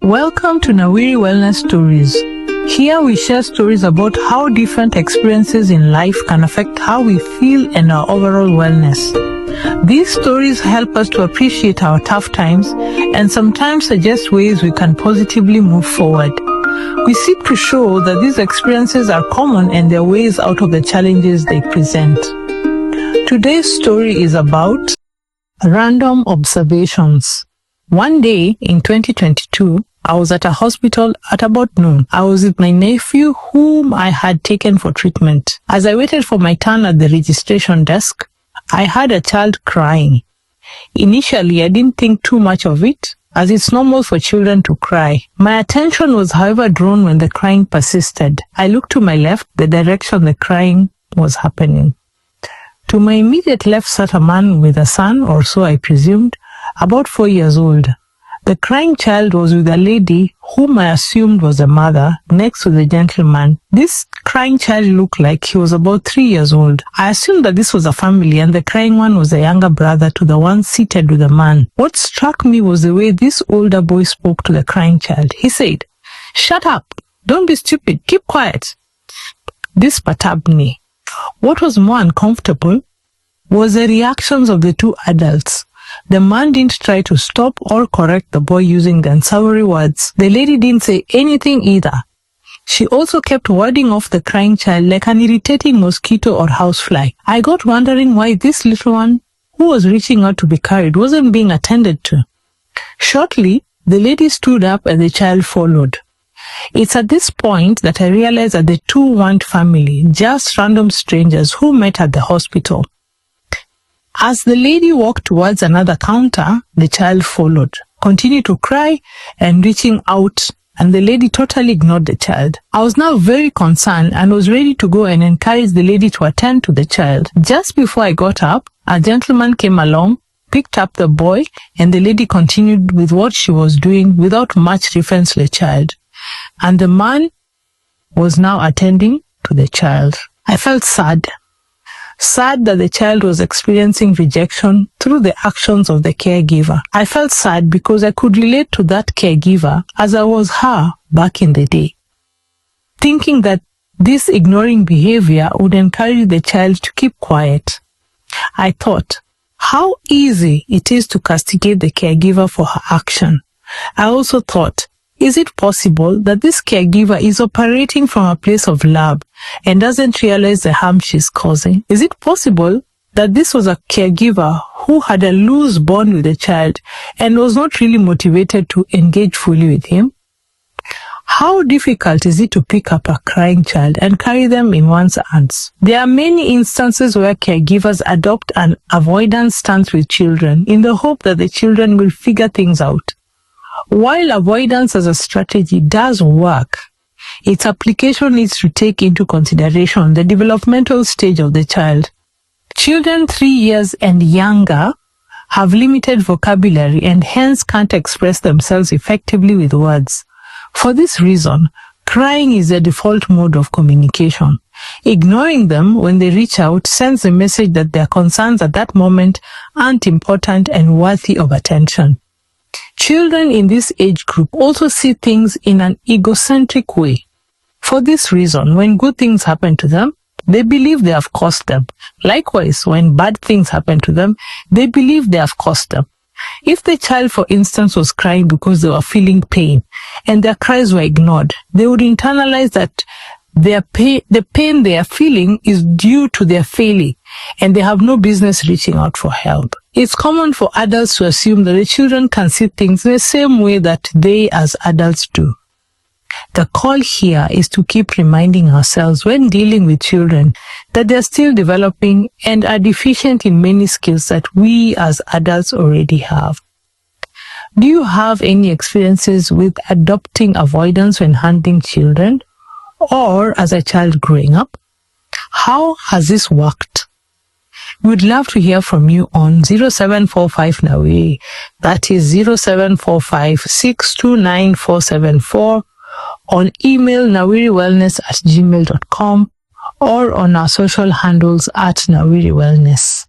Welcome to Nawiri Wellness Stories. Here we share stories about how different experiences in life can affect how we feel and our overall wellness. These stories help us to appreciate our tough times and sometimes suggest ways we can positively move forward. We seek to show that these experiences are common and there are ways out of the challenges they present. Today's story is about random observations. One day in 2022, I was at a hospital at about noon. I was with my nephew whom I had taken for treatment. As I waited for my turn at the registration desk, I heard a child crying. Initially, I didn't think too much of it, as it's normal for children to cry. My attention was, however, drawn when the crying persisted. I looked to my left, the direction the crying was happening. To my immediate left sat a man with a son, or so I presumed, about 4 years old. The crying child was with a lady whom I assumed was a mother next to the gentleman. This crying child looked like he was about 3 years old. I assumed that this was a family and the crying one was a younger brother to the one seated with the man. What struck me was the way this older boy spoke to the crying child. He said, "Shut up! Don't be stupid! Keep quiet!" This perturbed me. What was more uncomfortable was the reactions of the two adults. The man didn't try to stop or correct the boy using the unsavory words. The lady didn't say anything either. She also kept warding off the crying child like an irritating mosquito or housefly. I got wondering why this little one, who was reaching out to be carried, wasn't being attended to. Shortly, the lady stood up and the child followed. It's at this point that I realized that the two weren't family, just random strangers who met at the hospital. As the lady walked towards another counter, the child followed, continued to cry and reaching out, and the lady totally ignored the child. I was now very concerned and was ready to go and encourage the lady to attend to the child. Just before I got up, a gentleman came along, picked up the boy, and the lady continued with what she was doing without much reference to the child. And the man was now attending to the child. I felt sad. Sad that the child was experiencing rejection through the actions of the caregiver. I felt sad because I could relate to that caregiver as I was her back in the day, thinking that this ignoring behavior would encourage the child to keep quiet. I thought, how easy it is to castigate the caregiver for her action. I also thought, is it possible that this caregiver is operating from a place of love and doesn't realize the harm she's causing? Is it possible that this was a caregiver who had a loose bond with the child and was not really motivated to engage fully with him? How difficult is it to pick up a crying child and carry them in one's arms? There are many instances where caregivers adopt an avoidance stance with children in the hope that the children will figure things out. While avoidance as a strategy does work, its application needs to take into consideration the developmental stage of the child. Children 3 years and younger have limited vocabulary and hence can't express themselves effectively with words. For this reason, crying is the default mode of communication. Ignoring them when they reach out sends a message that their concerns at that moment aren't important and worthy of attention. Children in this age group also see things in an egocentric way. For this reason, when good things happen to them, they believe they have caused them. Likewise, when bad things happen to them, they believe they have caused them. If the child, for instance, was crying because they were feeling pain and their cries were ignored, they would internalize that the pain they are feeling is due to their failing and they have no business reaching out for help. It's common for adults to assume that the children can see things in the same way that they as adults do. The call here is to keep reminding ourselves when dealing with children that they're still developing and are deficient in many skills that we as adults already have. Do you have any experiences with adopting avoidance when handling children or as a child growing up? How has this worked? We'd love to hear from you on 0745 Nawiri, that is 0745 629 474, on email nawiriwellness@gmail.com or on our social handles @nawiriwellness.